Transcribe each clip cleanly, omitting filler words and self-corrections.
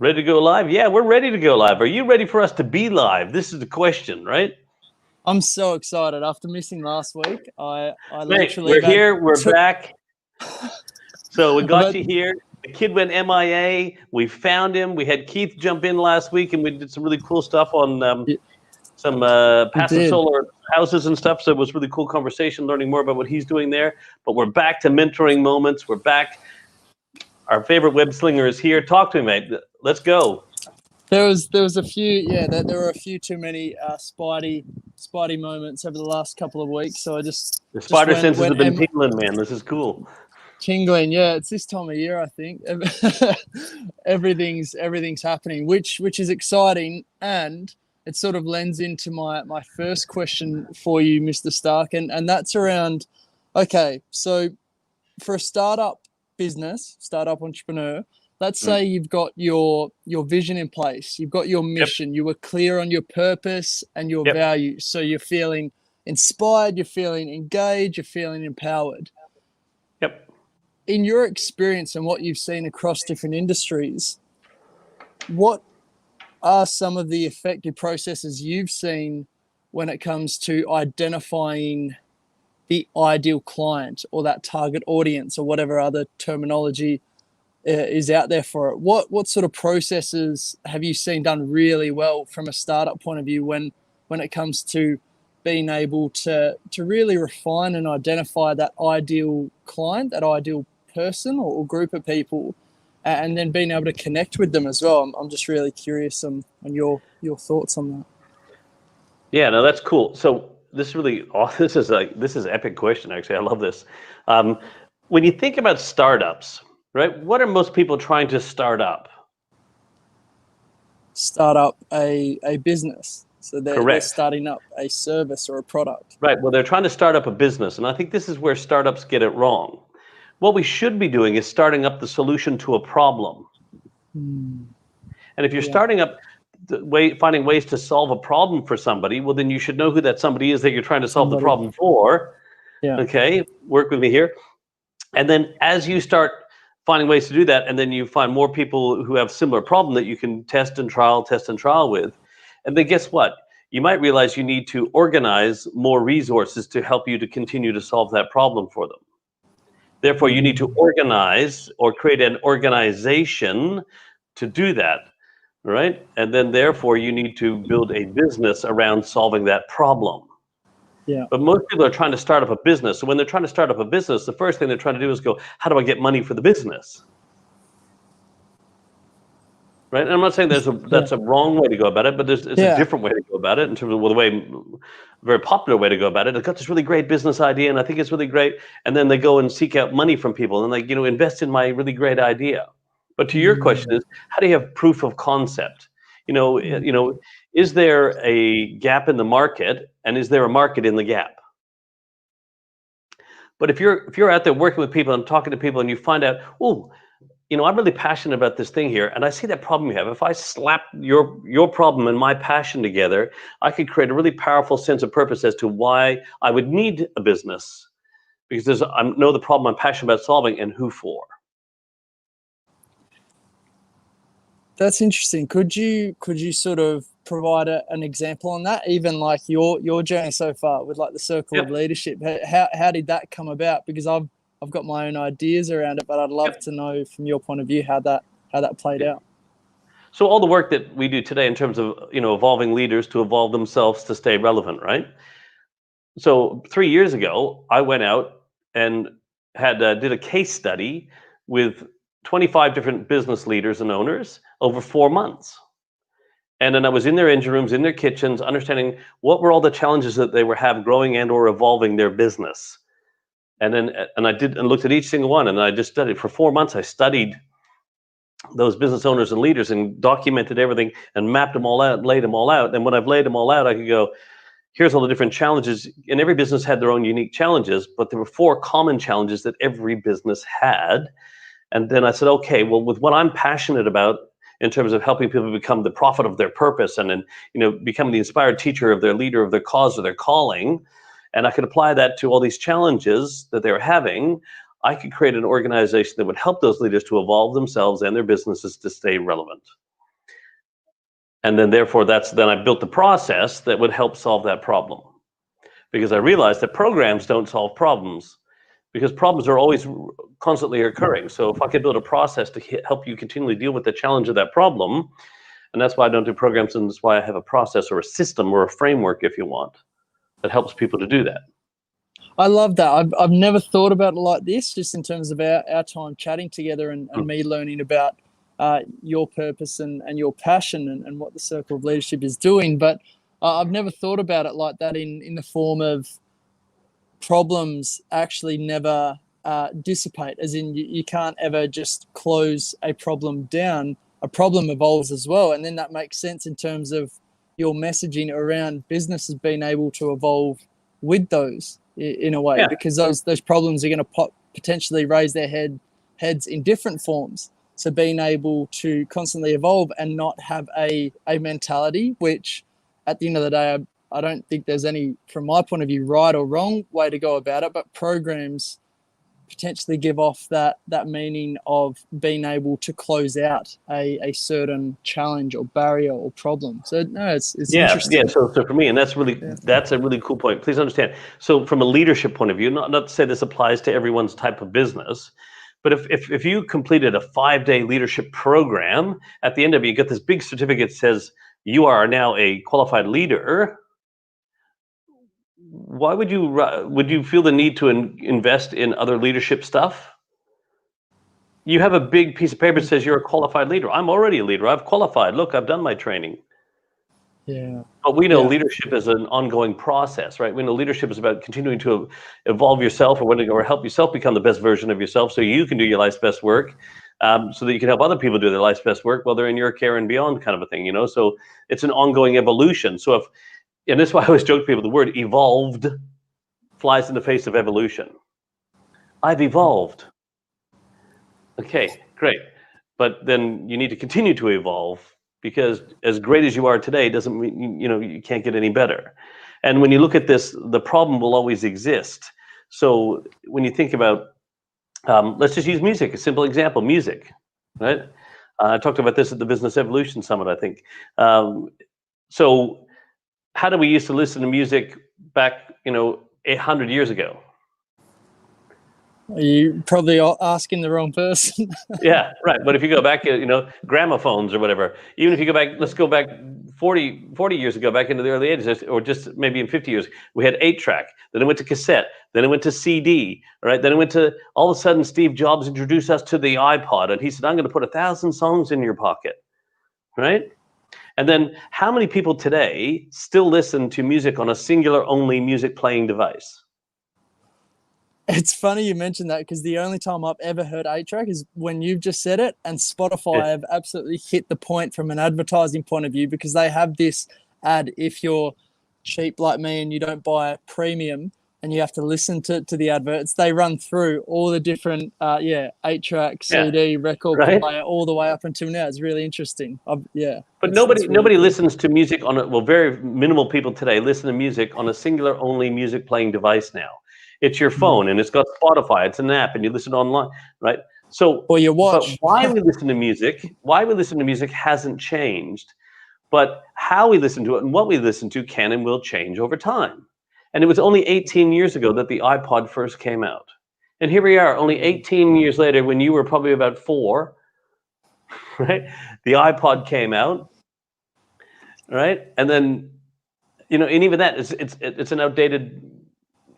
Ready to go live? Yeah, we're ready to go live. Are you ready for us to be live? This is the question, right? I'm so excited. After missing last week, I Mate, literally... we're here. We're back. So we got you here. The kid went MIA. We found him. We had Keith jump in last week, and we did some really cool stuff on some passive solar houses and stuff. So it was a really cool conversation, learning more about what he's doing there. But we're back to mentoring moments. We're back. Our favorite web slinger is here. Talk to me, mate. Let's go. There was a few, there were a few too many Spidey moments over the last couple of weeks. So I just... The spider senses have been tingling, man. This is cool. Tingling, yeah. It's this time of year, I think. everything's happening, which is exciting, and it sort of lends into my first question for you, Mr. Stark, and that's around, okay, so for a startup business, startup entrepreneur, let's say you've got your vision in place, you've got your mission, you were clear on your purpose and your values, so you're feeling inspired, you're feeling engaged, you're feeling empowered. Yep. In your experience and what you've seen across different industries, what are some of the effective processes you've seen when it comes to identifying the ideal client or that target audience or whatever other terminology is out there for it? What sort of processes have you seen done really well from a startup point of view when it comes to being able to really refine and identify that ideal client, that ideal person or group of people, and then being able to connect with them as well? I'm just really curious on your thoughts on that. Yeah, no, that's cool. So this is really, this is an epic question, actually. I love this. When you think about startups, right, what are most people trying to start up? Start up a business. So they're starting up a service or a product. Right. Well, they're trying to start up a business. And I think this is where startups get it wrong. What we should be doing is starting up the solution to a problem. And if you're starting up finding ways to solve a problem for somebody, well, then you should know who that somebody is that you're trying to solve the problem for. Yeah. Okay. Work with me here. And then as you start finding ways to do that, and then you find more people who have similar problem that you can test and trial with. And then guess what? You might realize you need to organize more resources to help you to continue to solve that problem for them. Therefore, you need to organize or create an organization to do that, right? And then therefore, you need to build a business around solving that problem. Yeah. But most people are trying to start up a business. So when they're trying to start up a business, the first thing they're trying to do is go, how do I get money for the business? Right? And I'm not saying that's a wrong way to go about it, but it's a different way to go about it in terms of very popular way to go about it. I've got this really great business idea, and I think it's really great. And then they go and seek out money from people, and invest in my really great idea. But to your question is, how do you have proof of concept? Is there a gap in the market, and is there a market in the gap? But if you're out there working with people and talking to people, and you find out, I'm really passionate about this thing here, and I see that problem you have. If I slap your problem and my passion together, I could create a really powerful sense of purpose as to why I would need a business, because I know the problem I'm passionate about solving and who for. That's interesting. Could you sort of provide an example on that? Even like your journey so far with like the Circle of Leadership. How did that come about? Because I've got my own ideas around it, but I'd love to know from your point of view how that played out. So all the work that we do today in terms of evolving leaders to evolve themselves to stay relevant, right? So 3 years ago, I went out and did a case study with 25 different business leaders and owners over 4 months. And then I was in their engine rooms, in their kitchens, understanding what were all the challenges that they were having growing and or evolving their business. And then I looked at each single one, and I just studied for 4 months. I studied those business owners and leaders and documented everything and mapped them all out, laid them all out. And when I've laid them all out, I could go, here's all the different challenges. And every business had their own unique challenges, but there were 4 common challenges that every business had. And then I said, okay, well, with what I'm passionate about in terms of helping people become the prophet of their purpose and then, become the inspired teacher of their leader of their cause or their calling, and I could apply that to all these challenges that they were having, I could create an organization that would help those leaders to evolve themselves and their businesses to stay relevant. And then therefore then I built the process that would help solve that problem. Because I realized that programs don't solve problems, because problems are always constantly occurring. So if I could build a process to help you continually deal with the challenge of that problem, and that's why I don't do programs, and that's why I have a process or a system or a framework, if you want, that helps people to do that. I love that. I've never thought about it like this, just in terms of our time chatting together and me learning about your purpose and your passion and what the Circle of Leadership is doing. But I've never thought about it like that in the form of problems actually never dissipate, as in you can't ever just close a problem down. A problem evolves as well, and then that makes sense in terms of your messaging around businesses being able to evolve with those in a way, because those problems are going to potentially raise their heads in different forms. So being able to constantly evolve and not have a mentality, which at the end of the day, I don't think there's any, from my point of view, right or wrong way to go about it, but programs potentially give off that meaning of being able to close out a certain challenge or barrier or problem. So no, it's interesting. Yeah. So for me, and that's a really cool point. Please understand. So from a leadership point of view, not to say this applies to everyone's type of business, but if you completed a 5-day leadership program, at the end of it, you get this big certificate that says you are now a qualified leader. Why would you feel the need to invest in other leadership stuff? You have a big piece of paper that says you're a qualified leader. I'm already a leader. I've qualified. Look, I've done my training. Yeah. But we know leadership is an ongoing process, right? We know leadership is about continuing to evolve yourself or help yourself become the best version of yourself so you can do your life's best work, so that you can help other people do their life's best work while they're in your care and beyond, kind of a thing, So it's an ongoing evolution. So and this is why I always joke to people, the word evolved flies in the face of evolution. I've evolved. Okay, great. But then you need to continue to evolve, because as great as you are today doesn't mean you can't get any better. And when you look at this, the problem will always exist. So when you think about, let's just use music, a simple example, music, right? I talked about this at the Business Evolution Summit, I think. So how do we used to listen to music back, 800 years ago? You're probably asking the wrong person. Yeah, right. But if you go back, gramophones or whatever, even if you go back, let's go back 40 years ago, back into the early 80s, or just maybe in 50 years, we had 8-track, then it went to cassette, then it went to CD, right? Then it went to, all of a sudden, Steve Jobs introduced us to the iPod, and he said, I'm going to put 1,000 songs in your pocket, right? And then how many people today still listen to music on a singular only music playing device? It's funny you mentioned that, because the only time I've ever heard 8-track is when you've just said it, and Spotify have absolutely hit the point from an advertising point of view, because they have this ad, if you're cheap like me and you don't buy premium and you have to listen to the adverts, they run through all the different 8-track, CD, record player, all the way up until now. It's really interesting. But nobody listens to music on very minimal people today listen to music on a singular only music playing device now. It's your phone, and it's got Spotify. It's an app, and you listen online, right? So, or your watch. But why we listen to music hasn't changed. But how we listen to it and what we listen to can and will change over time. And it was only 18 years ago that the iPod first came out. And here we are, only 18 years later, when you were probably about 4, right? The iPod came out, right? And then, and even that, it's an outdated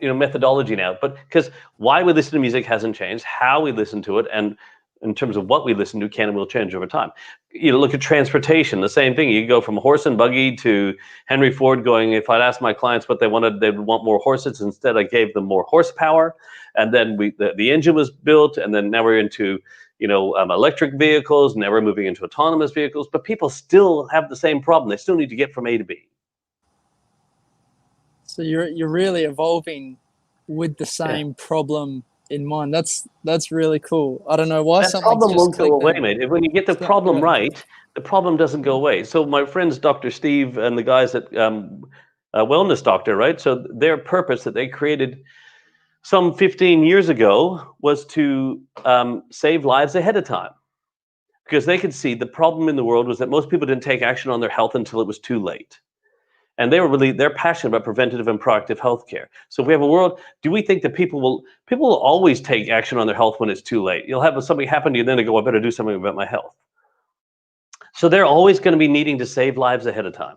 methodology now, but because why we listen to music hasn't changed, how we listen to it, and in terms of what we listen to can and will change over time. Look at transportation, the same thing. You go from horse and buggy to Henry Ford going, if I'd asked my clients what they wanted, they'd want more horses. Instead, I gave them more horsepower. And then the engine was built, and then now we're into electric vehicles, now we're moving into autonomous vehicles, but people still have the same problem. They still need to get from A to B. So you're really evolving with the same problem in mind. That's really cool. I don't know why that problem won't go away, mate. When you get the problem right, the problem doesn't go away. So my friends, Dr. Steve and the guys at Wellness Doctor, right? So their purpose that they created some 15 years ago was to save lives ahead of time. because they could see the problem in the world was that most people didn't take action on their health until it was too late. And they're passionate about preventative and proactive healthcare. So if we have a world, do we think that people will always take action on their health when it's too late? You'll have something happen to you, then they go, I better do something about my health. So they're always going to be needing to save lives ahead of time.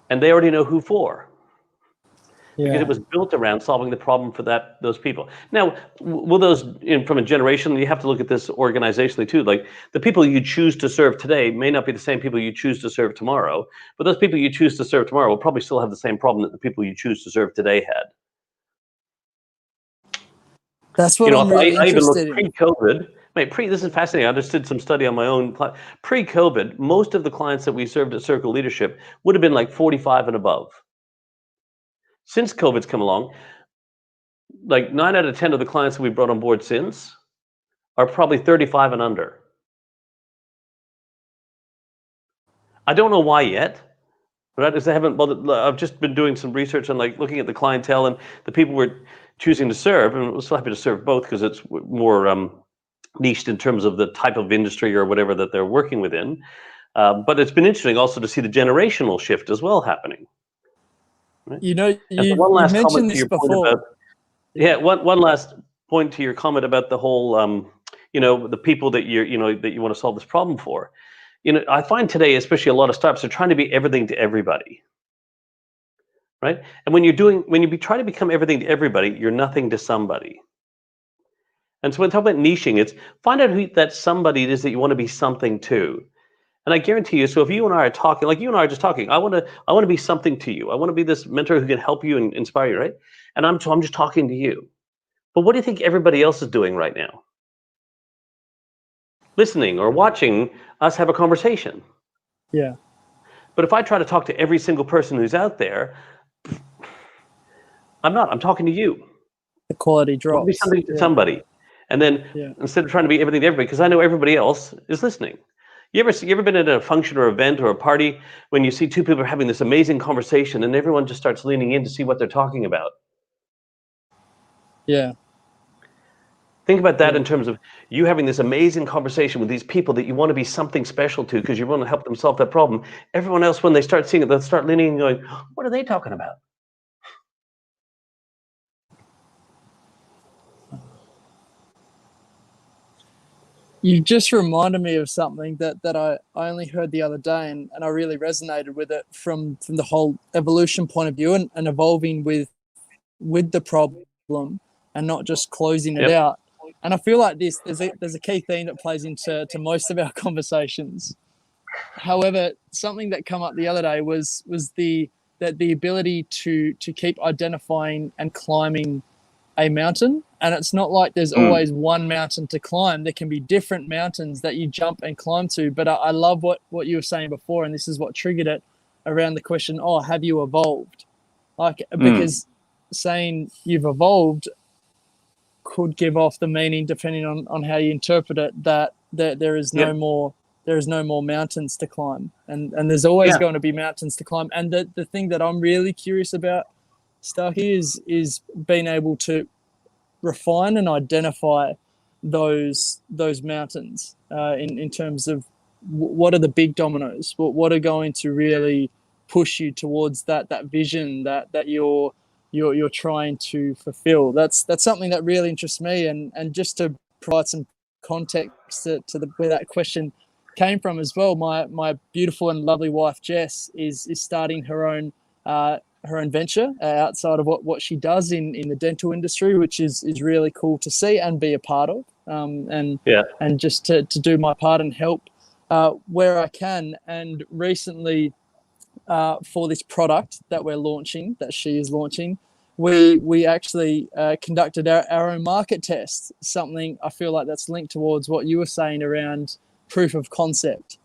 And they already know who for. Because it was built around solving the problem for those people. Now, will those, from a generation, you have to look at this organizationally too. Like the people you choose to serve today may not be the same people you choose to serve tomorrow, but those people you choose to serve tomorrow will probably still have the same problem that the people you choose to serve today had. That's what I'm really interested in. Pre-COVID, this is fascinating. I just did some study on my own. Pre-COVID, most of the clients that we served at Circle Leadership would have been like 45 and above. Since COVID's come along, like 9 out of 10 of the clients that we brought on board since are probably 35 and under. I don't know why yet, right? Because they haven't bothered. I've just been doing some research on like looking at the clientele and the people we're choosing to serve, and we're so happy to serve both because it's more niched in terms of the type of industry or whatever that they're working within. But it's been interesting also to see the generational shift as well happening. Right? You know, you last mentioned this before. One last point to your comment about the whole, the people that that you want to solve this problem for. I find today, especially a lot of startups are trying to be everything to everybody, right? And when you try to become everything to everybody, you're nothing to somebody. And so when talking about niching, it's find out who that somebody it is that you want to be something to. And I guarantee you, so if you and I are talking, like you and I are just talking, I want to be something to you. I want to be this mentor who can help you and inspire you, right? And I'm just talking to you. But what do you think everybody else is doing right now? Listening or watching us have a conversation. Yeah. But if I try to talk to every single person who's out there, I'm talking to you. The quality drops. Be something to somebody. And then instead of trying to be everything to everybody, because I know everybody else is listening. You ever been at a function or event or a party when you see two people having this amazing conversation and everyone just starts leaning in to see what they're talking about? Yeah. Think about that in terms of you having this amazing conversation with these people that you want to be something special to because you want to help them solve that problem. Everyone else, when they start seeing it, they'll start leaning and going, what are they talking about? You just reminded me of something that I only heard the other day, and I really resonated with it from the whole evolution point of view and evolving with the problem and not just closing it out. And I feel like there's a key theme that plays into most of our conversations. However, something that came up the other day was the ability to keep identifying and climbing a mountain. And it's not like there's always one mountain to climb. There can be different mountains that you jump and climb to. But I love what you were saying before, and this is what triggered it around the question, have you evolved? Because saying you've evolved could give off the meaning, depending on how you interpret it, that there is no more mountains to climb. And there's always going to be mountains to climb. And the thing that I'm really curious about, Starkey, is being able to refine and identify those mountains in terms of what are the big dominoes, what are going to really push you towards that vision that you're trying to fulfill. That's something that really interests me, and just to provide some context to where that question came from as well. My beautiful and lovely wife Jess is starting her own venture outside of what she does in the dental industry, which is really cool to see and be a part of, and just to do my part and help where I can. And recently, for this product that we're launching, that she is launching, we actually conducted our own market test, something I feel like that's linked towards what you were saying around proof of concept.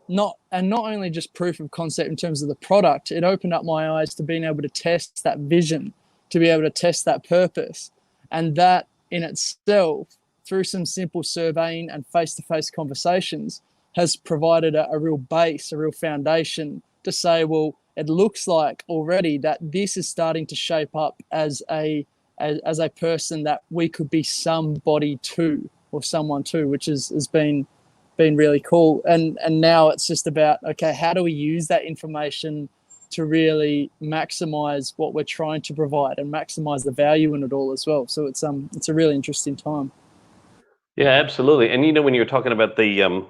Not only just proof of concept in terms of the product, it opened up my eyes to being able to test that vision, to be able to test that purpose. And that in itself, through some simple surveying and face-to-face conversations, has provided a real base, a real foundation to say, well, it looks like already that this is starting to shape up as a person that we could be somebody to. or someone too, which has been really cool. And now it's just about, okay, how do we use that information to really maximize what we're trying to provide and maximize the value in it all as well. So it's a really interesting time. Yeah, absolutely. And when you're talking about the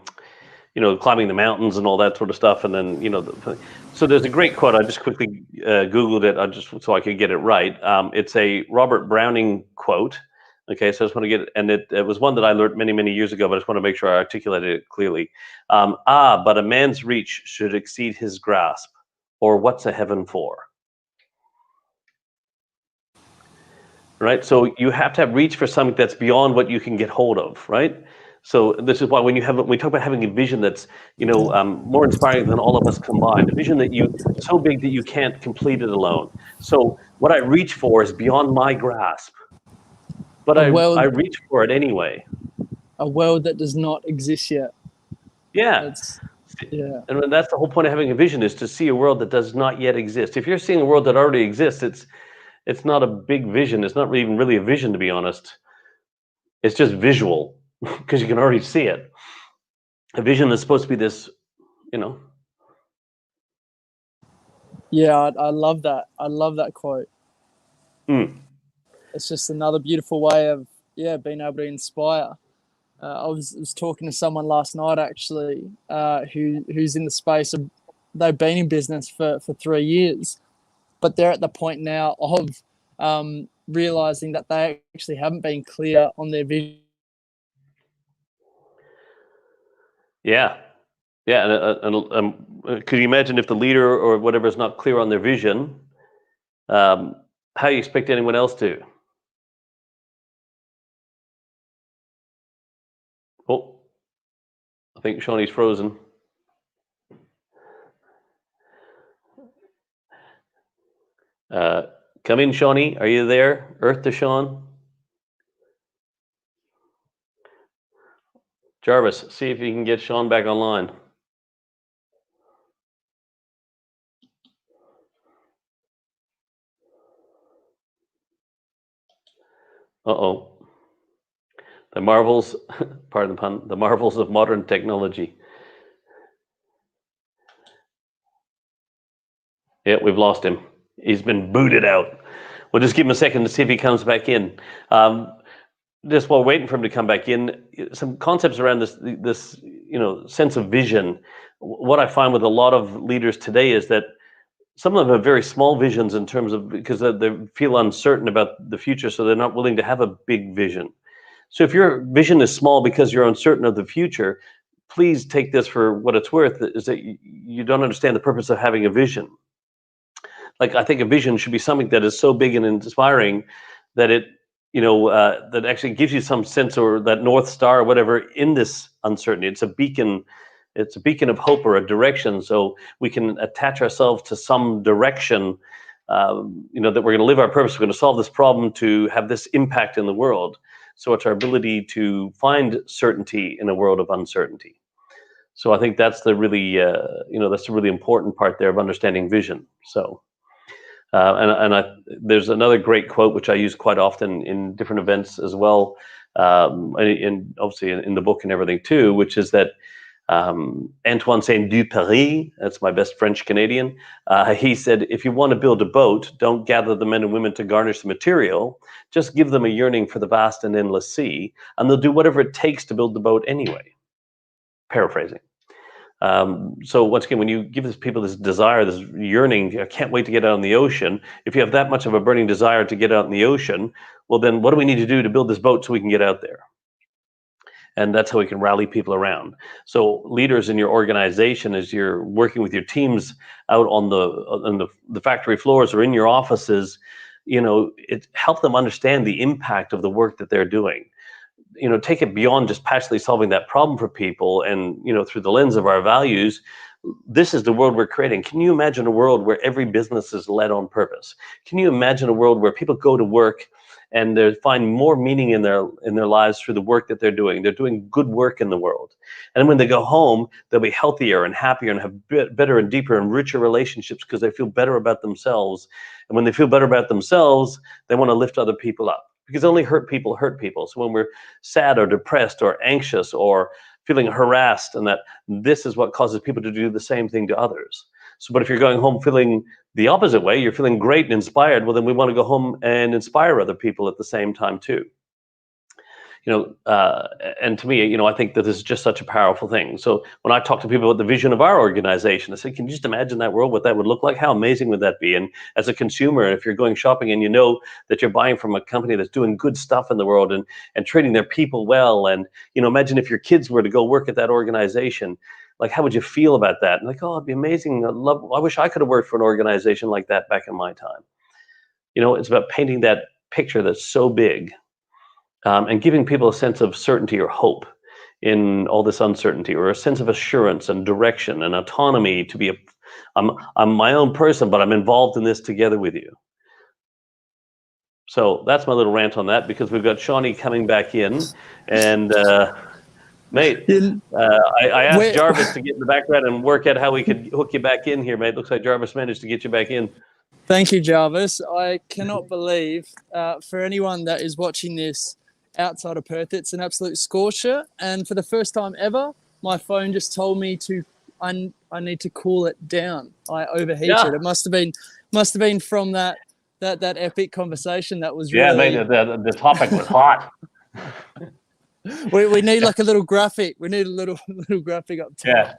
climbing the mountains and all that sort of stuff, and then so there's a great quote. I just quickly Googled it, so I could get it right. It's a Robert Browning quote. Okay, so I just want to get it, and it was one that I learned many, many years ago, but I just want to make sure I articulated it clearly. But a man's reach should exceed his grasp, or what's a heaven for? Right? So you have to have reach for something that's beyond what you can get hold of, right? So this is why when we talk about having a vision that's more inspiring than all of us combined, a vision that so big that you can't complete it alone. So what I reach for is beyond my grasp, but I reach for it anyway. A world that does not exist yet. Yeah. And that's the whole point of having a vision, is to see a world that does not yet exist. If you're seeing a world that already exists, it's not a big vision. It's not even really a vision, to be honest. It's just visual because you can already see it. A vision is supposed to be this, Yeah, I love that. I love that quote. It's just another beautiful way of being able to inspire. I was talking to someone last night actually, who's in the space of, they've been in business for 3 years, but they're at the point now of realizing that they actually haven't been clear on their vision. Yeah. And could you imagine if the leader or whatever is not clear on their vision? How you expect anyone else to? Oh, I think Shawnee's frozen. Come in, Shawnee. Are you there? Earth to Sean. Jarvis, see if you can get Sean back online. Uh-oh. The marvels, pardon the pun, the marvels of modern technology. Yeah, we've lost him. He's been booted out. We'll just give him a second to see if he comes back in. Just while waiting for him to come back in, some concepts around this sense of vision. What I find with a lot of leaders today is that some of them have very small visions in terms of, because they feel uncertain about the future, so they're not willing to have a big vision. So if your vision is small because you're uncertain of the future, please take this for what it's worth, is that you don't understand the purpose of having a vision. Like, I think a vision should be something that is so big and inspiring that it, that actually gives you some sense, or that North Star or whatever in this uncertainty. It's a beacon of hope or a direction, so we can attach ourselves to some direction, that we're going to live our purpose, we're going to solve this problem to have this impact in the world. So it's our ability to find certainty in a world of uncertainty. So I think that's the really, that's the really important part there of understanding vision. So, there's another great quote which I use quite often in different events as well, and obviously in the book and everything too, which is that Antoine Saint-Exupéry, that's my best French Canadian, he said, if you want to build a boat, don't gather the men and women to garnish the material, just give them a yearning for the vast and endless sea, and they'll do whatever it takes to build the boat anyway. Paraphrasing. So once again, when you give people this desire, this yearning, I can't wait to get out on the ocean. If you have that much of a burning desire to get out in the ocean, well then what do we need to do to build this boat so we can get out there? And that's how we can rally people around. So leaders in your organization, as you're working with your teams out on the factory floors or in your offices, it help them understand the impact of the work that they're doing. Take it beyond just passionately solving that problem for people, and through the lens of our values, this is the world we're creating. Can you imagine a world where every business is led on purpose? Can you imagine a world where people go to work and they find more meaning in their lives through the work that they're doing? They're doing good work in the world, and when they go home, they'll be healthier and happier and have better and deeper and richer relationships because they feel better about themselves. And when they feel better about themselves, they want to lift other people up. because only hurt people hurt people. So when we're sad or depressed or anxious or feeling harassed, and that this is what causes people to do the same thing to others. So, but if you're going home feeling the opposite way, you're feeling great and inspired, well, then we want to go home and inspire other people at the same time too. And to me, I think that this is just such a powerful thing. So when I talk to people about the vision of our organization, I say, can you just imagine that world, what that would look like? How amazing would that be? And as a consumer, if you're going shopping and you know that you're buying from a company that's doing good stuff in the world and treating their people well, and, imagine if your kids were to go work at that organization, like, how would you feel about that? And like, oh, it'd be amazing. I wish I could have worked for an organization like that back in my time. It's about painting that picture that's so big. And giving people a sense of certainty or hope in all this uncertainty, or a sense of assurance and direction and autonomy to be I'm my own person, but I'm involved in this together with you. So that's my little rant on that, because we've got Shawnee coming back in, and mate, I asked Jarvis to get in the background and work out how we could hook you back in here, mate. Looks like Jarvis managed to get you back in. Thank you, Jarvis. I cannot believe, for anyone that is watching this outside of Perth, it's an absolute scorcher, and for the first time ever, my phone just told me I need to cool it down. I overheated. Yeah. It must have been from that epic conversation. That was really, mate. The topic was hot. we need like a little graphic. We need a little graphic up top.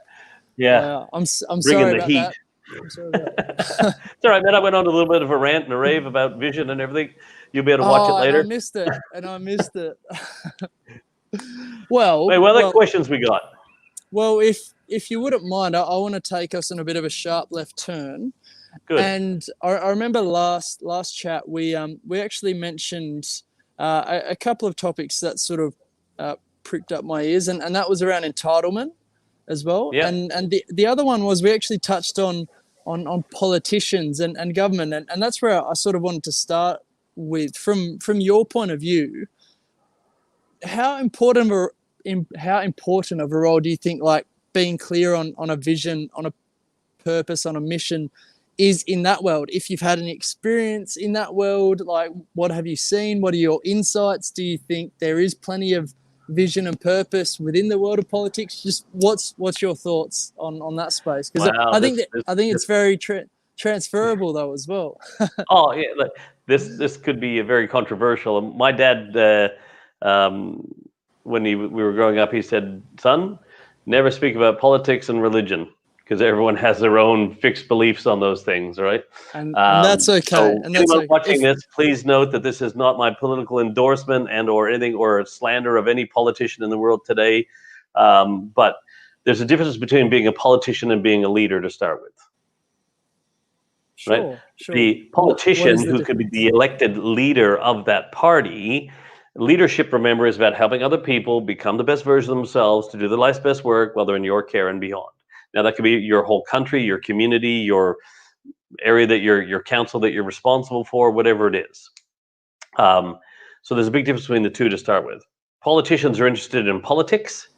Yeah. I'm sorry about that. It's all right, man. I went on a little bit of a rant and a rave about vision and everything. You'll be able to watch it later. I missed it. Well, hey, what other questions we got? Well, if you wouldn't mind, I want to take us on a bit of a sharp left turn. Good. And I remember last chat we actually mentioned a couple of topics that sort of pricked up my ears, and that was around entitlement as well. Yeah. And the other one was we actually touched on politicians and government, and that's where I sort of wanted to start with, from your point of view. How important of a role do you think, like, being clear on a vision, on a purpose, on a mission is in that world? If you've had any experience in that world, like, what have you seen? What are your insights? Do you think there is plenty of vision and purpose within the world of politics? Just what's your thoughts on that space? Because I think it's very transferable though as well. Oh yeah, look, this could be a very controversial. My dad, when we were growing up, he said, "Son, never speak about politics and religion, because everyone has their own fixed beliefs on those things, right?" And that's okay. So and that's anyone watching this, please note that this is not my political endorsement or anything, or slander of any politician in the world today. But there's a difference between being a politician and being a leader to start with. Sure, right? Sure. The politician who could be the elected leader of that party. Leadership, remember, is about helping other people become the best version of themselves to do their life's best work while they're in your care and beyond. Now, that could be your whole country, your community, your area that your council that you're responsible for, whatever it is. So there's a big difference between the two to start with. Politicians are interested in politics.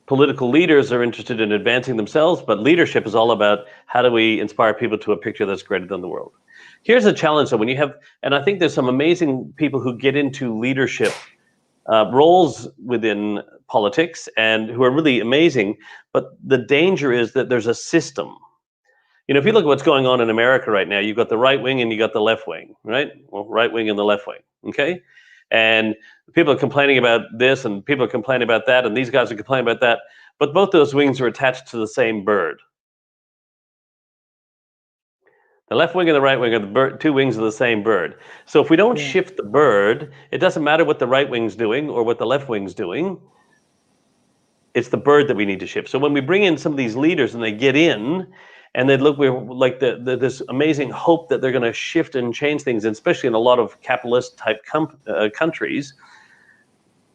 Political leaders are interested in advancing themselves, but leadership is all about how do we inspire people to a picture that's greater than the world. Here's the challenge, though, when you have, and I think there's some amazing people who get into leadership roles within politics and who are really amazing, but the danger is that there's a system. You know, if you look at what's going on in America right now, you've got the right wing and you got the left wing, right? Well, right wing and the left wing, okay? And people are complaining about this and people are complaining about that and these guys are complaining about that, but both those wings are attached to the same bird. The left wing and the right wing are the two wings of the same bird. So if we don't shift the bird, it doesn't matter what the right wing's doing or what the left wing's doing. It's the bird that we need to shift. So when we bring in some of these leaders and they get in and they look, we're like this amazing hope that they're going to shift and change things, and especially in a lot of capitalist type countries,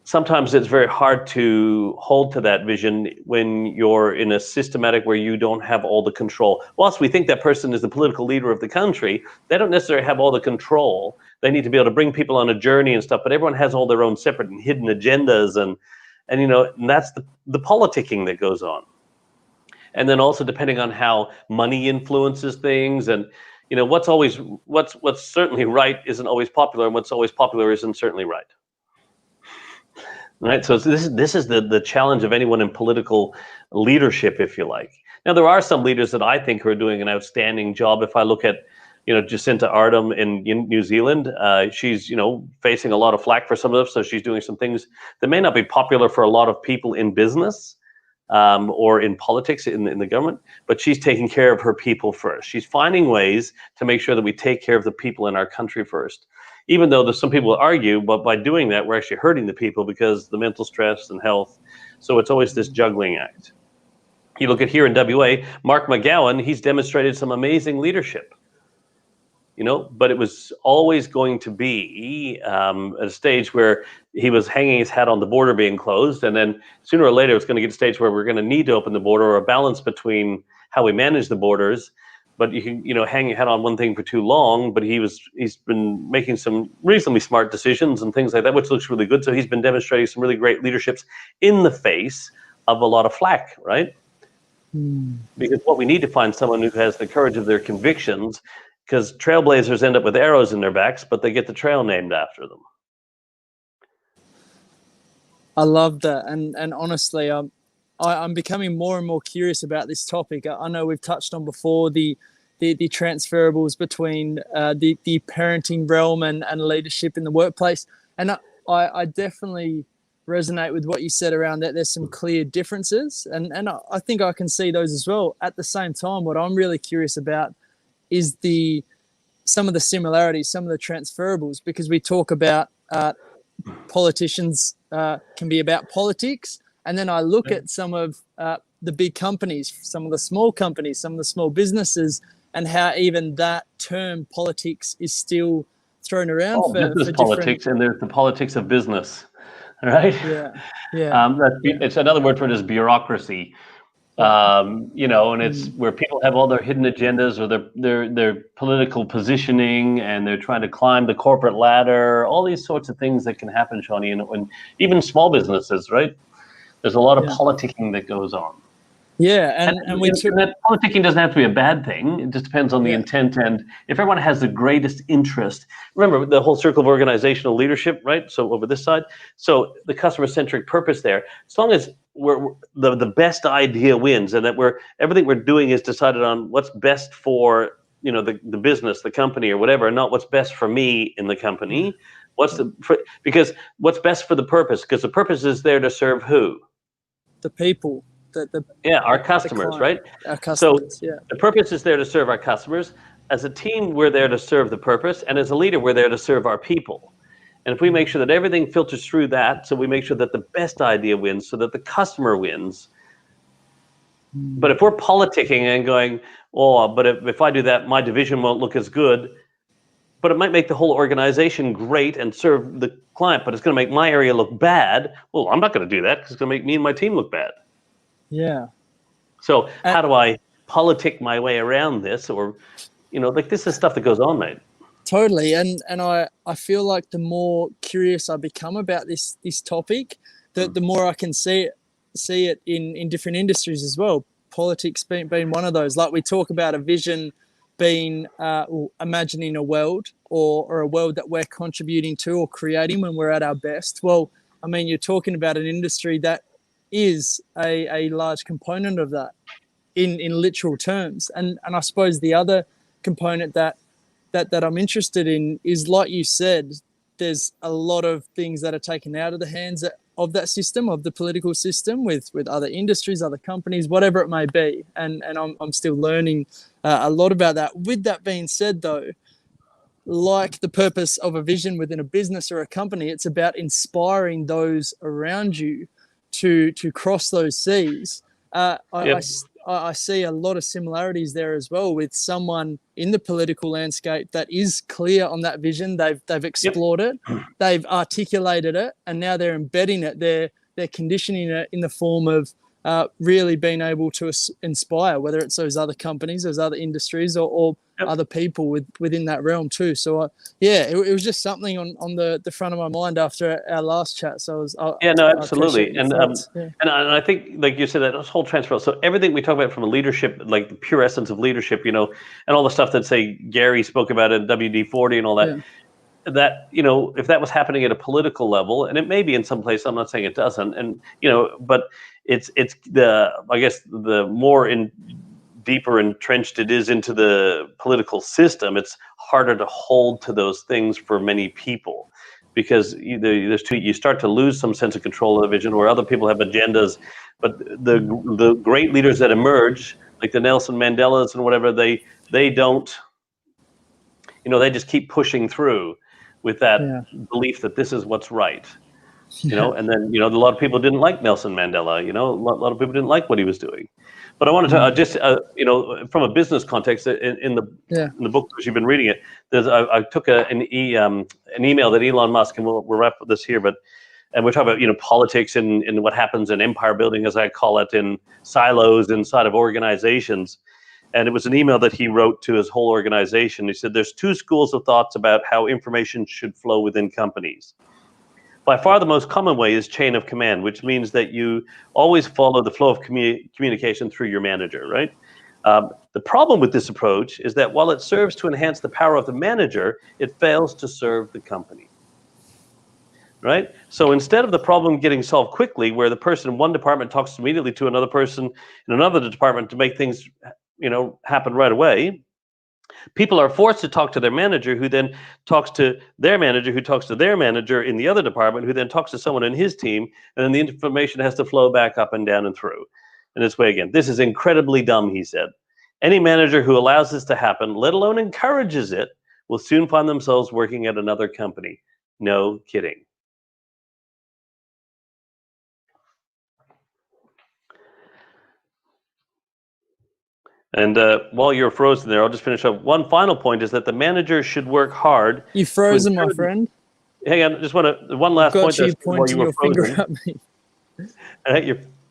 sometimes it's very hard to hold to that vision when you're in a systematic where you don't have all the control. Whilst we think that person is the political leader of the country, they don't necessarily have all the control. They need to be able to bring people on a journey and stuff, but everyone has all their own separate and hidden agendas, and you know, and that's the politicking that goes on. And then also depending on how money influences things, and what's certainly right isn't always popular, and what's always popular isn't certainly right. Right. So this is the challenge of anyone in political leadership, if you like. Now, there are some leaders that I think are doing an outstanding job. If I look at, Jacinta Ardern in New Zealand, she's, facing a lot of flack for some of this. So she's doing some things that may not be popular for a lot of people in business, or in politics in the government, but she's taking care of her people first. She's finding ways to make sure that we take care of the people in our country first. Even though there's some people that argue, but by doing that, we're actually hurting the people because the mental stress and health. So it's always this juggling act. You look at here in WA, Mark McGowan, he's demonstrated some amazing leadership, but it was always going to be at a stage where he was hanging his hat on the border being closed. And then sooner or later, it's going to get to a stage where we're going to need to open the border, or a balance between how we manage the borders. But you can, hang your hat on one thing for too long. But he's been making some reasonably smart decisions and things like that, which looks really good. So he's been demonstrating some really great leaderships in the face of a lot of flack, right? Because what we need to find someone who has the courage of their convictions, because trailblazers end up with arrows in their backs, but they get the trail named after them. I love that, and honestly, I'm becoming more and more curious about this topic. I know we've touched on before the transferables between the parenting realm and leadership in the workplace, and I definitely resonate with what you said around that. There's some clear differences, and I think I can see those as well. At the same time, what I'm really curious about is some of the similarities, some of the transferables, because we talk about politicians can be about politics. And then I look at some of the big companies, some of the small companies, some of the small businesses, and how even that term politics is still thrown around for politics, and there's the politics of business, right? Yeah. It's another word for it is bureaucracy. And it's where people have all their hidden agendas, or their political positioning, and they're trying to climb the corporate ladder. All these sorts of things that can happen, Shawnee, and even small businesses, right? There's a lot of politicking that goes on. Yeah, and that politicking doesn't have to be a bad thing. It just depends on the intent, and if everyone has the greatest interest. Remember the whole circle of organizational leadership, right? So over this side, so the customer-centric purpose there. As long as we're the best idea wins, and that everything we're doing is decided on what's best for the business, the company, or whatever, and not what's best for me in the company. Because what's best for the purpose? Because the purpose is there to serve who? The people. Our customers, right? Our customers, so the purpose is there to serve our customers. As a team, we're there to serve the purpose, and as a leader, we're there to serve our people. And if we make sure that everything filters through that, so we make sure that the best idea wins, so that the customer wins. But if we're politicking and going, but if I do that, my division won't look as good, but it might make the whole organization great and serve the client, but it's going to make my area look bad. Well, I'm not going to do that, because it's going to make me and my team look bad. Yeah. So how do I politic my way around this? Or, this is stuff that goes on, mate. Totally. And I feel like the more curious I become about this topic, the more I can see it in different industries as well. Politics being one of those. Like we talk about a vision being imagining a world or a world that we're contributing to or creating when we're at our best. Well, I mean, you're talking about an industry that is a large component of that in literal terms. And I suppose the other component that I'm interested in is, like you said, there's a lot of things that are taken out of the hands of that system, of the political system, with other industries, other companies, whatever it may be. And I'm still learning a lot about that. With that being said, though, like the purpose of a vision within a business or a company, it's about inspiring those around you to cross those seas. I see a lot of similarities there as well, with someone in the political landscape that is clear on that vision. They've explored it, they've articulated it, and now they're embedding it. They're conditioning it in the form of really been able to inspire, whether it's those other companies, those other industries, or Yep. other people within that realm too. So it was just something on the front of my mind after our last chat. So Yeah, no, I absolutely. appreciate your thoughts. Yeah. And I think, like you said, that whole transfer. So everything we talk about from a leadership, like the pure essence of leadership, and all the stuff that, say, Gary spoke about in WD-40 and all that. Yeah. That, if that was happening at a political level, and it may be in some place, I'm not saying it doesn't, and but it's the, I guess, the more deeper entrenched it is into the political system, it's harder to hold to those things for many people, because you start to lose some sense of control of the vision, or other people have agendas. But the great leaders that emerge, like the Nelson Mandelas and whatever, they don't, they just keep pushing through with that belief that this is what's right. And then, a lot of people didn't like Nelson Mandela, a lot of people didn't like what he was doing. But I wanted to just, from a business context, in the book, because you've been reading it, I took an email that Elon Musk, and we'll wrap this here, and we're talking about, politics and what happens in empire building, as I call it, in silos inside of organizations. And it was an email that he wrote to his whole organization. He said, there's two schools of thoughts about how information should flow within companies. By far the most common way is chain of command, which means that you always follow the flow of communication through your manager, right? The problem with this approach is that while it serves to enhance the power of the manager, it fails to serve the company, right? So instead of the problem getting solved quickly, where the person in one department talks immediately to another person in another department to make things, happen right away, people are forced to talk to their manager, who then talks to their manager, who talks to their manager in the other department, who then talks to someone in his team, and then the information has to flow back up and down and through. And this way again, this is incredibly dumb, he said. Any manager who allows this to happen, let alone encourages it, will soon find themselves working at another company. No kidding. And while you're frozen there, I'll just finish up. One final point is that the manager should work hard. You frozen, my friend. Hang on, just want to one last point. Got you pointing your finger at me.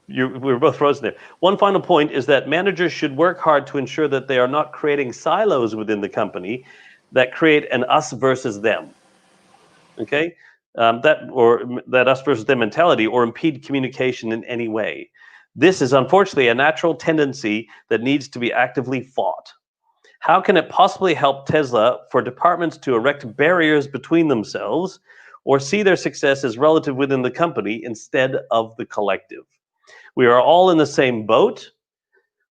We were both frozen there. One final point is that managers should work hard to ensure that they are not creating silos within the company that create an us versus them. Okay, that us versus them mentality, or impede communication in any way. This is unfortunately a natural tendency that needs to be actively fought. How can it possibly help Tesla for departments to erect barriers between themselves, or see their success as relative within the company instead of the collective? We are all in the same boat.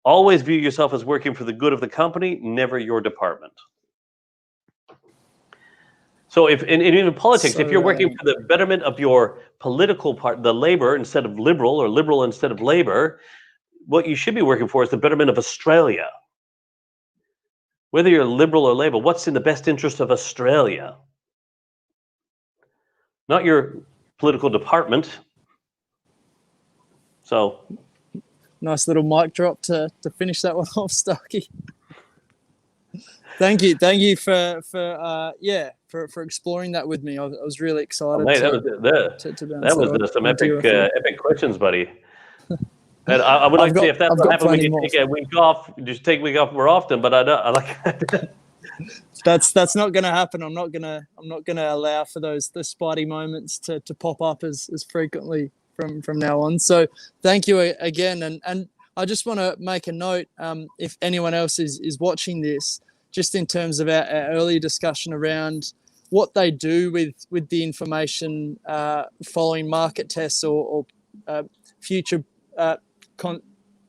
Always view yourself as working for the good of the company, never your department. So if in politics, if you're working for the betterment of your political part, the labor instead of liberal, or liberal instead of labor, what you should be working for is the betterment of Australia. Whether you're liberal or labor, what's in the best interest of Australia? Not your political department. So nice little mic drop to finish that one off, Starkey. Thank you for exploring that with me. I was really excited. That was some epic questions, buddy. And I would like to see if that's what happens when you take a week off. Just take a week off more often, but I like. That's not going to happen. I'm not gonna allow for the Spidey moments to pop up as frequently from now on. So thank you again, and I just want to make a note. If anyone else is watching this, just in terms of our earlier discussion around what they do with the information following market tests or future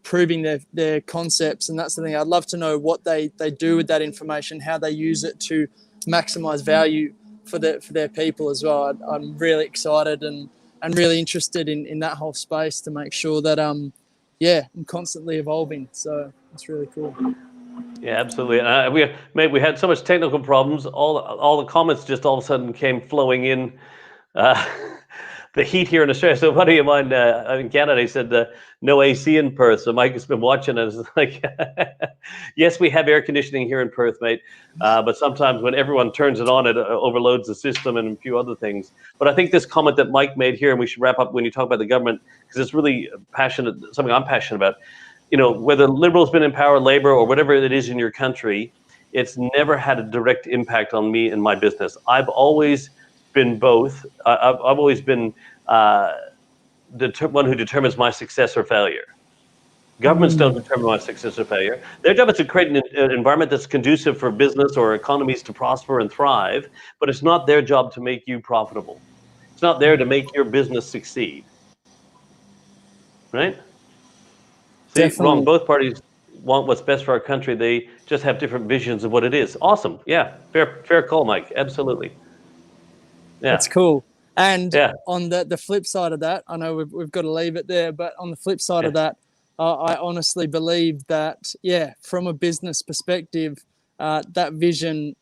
proving their concepts, and that's the thing. I'd love to know what they do with that information, how they use it to maximize value for their people as well. I'm really excited and really interested in that whole space to make sure that I'm constantly evolving. So it's really cool. Yeah, absolutely. We had so much technical problems. All the comments just all of a sudden came flowing in. the heat here in Australia. So a buddy of mine in Canada, he said no AC in Perth. So Mike has been watching and it's like, yes, we have air conditioning here in Perth, mate. But sometimes when everyone turns it on, it overloads the system and a few other things. But I think this comment that Mike made here, and we should wrap up when you talk about the government, because it's really passionate, something I'm passionate about. You know, whether Liberals been in power, Labor, or whatever it is in your country, it's never had a direct impact on me and my business. I've always been both. I've always been the one who determines my success or failure. Governments don't determine my success or failure. Their job is to create an environment that's conducive for business or economies to prosper and thrive, but it's not their job to make you profitable. It's not there to make your business succeed. Right? See, Definitely. wrong. Both parties want what's best for our country. They just have different visions of what it is. Awesome. Yeah. Fair call, Mike. Absolutely. Yeah. That's cool. And yeah. on the flip side of that, I know we've got to leave it there, but on the flip side of that, I honestly believe that, from a business perspective, that vision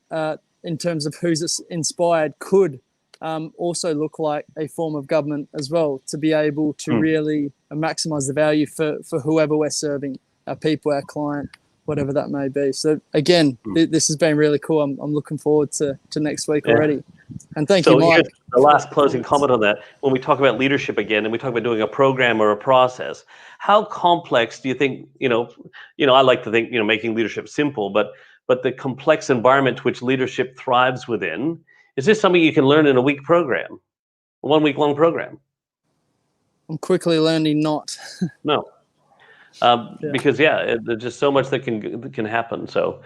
in terms of who's inspired could also look like a form of government as well, to be able to really maximize the value for whoever we're serving, our people, our client, whatever that may be. So again, this has been really cool. I'm looking forward to next week already. And thank you, Mike. The last closing comment on that, when we talk about leadership again, and we talk about doing a program or a process, how complex do you think, I like to think, making leadership simple, but the complex environment which leadership thrives within, is this something you can learn in a week program, a 1 week long program? I'm quickly learning not. No. Because there's just so much that can happen. So,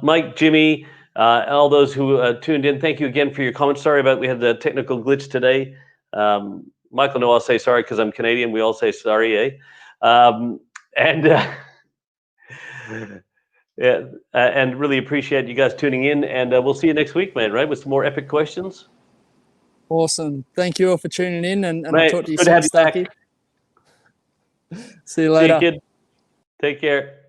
Mike, Jimmy, all those who tuned in, thank you again for your comments. Sorry about we had the technical glitch today. Michael, no, I'll say sorry because I'm Canadian. We all say sorry, eh? And really appreciate you guys tuning in. And we'll see you next week, man. Right, with some more epic questions. Awesome. Thank you all for tuning in, and Mate, I'll talk to you good soon, to have you Starkey. back. See you later. See you, kid. Take care.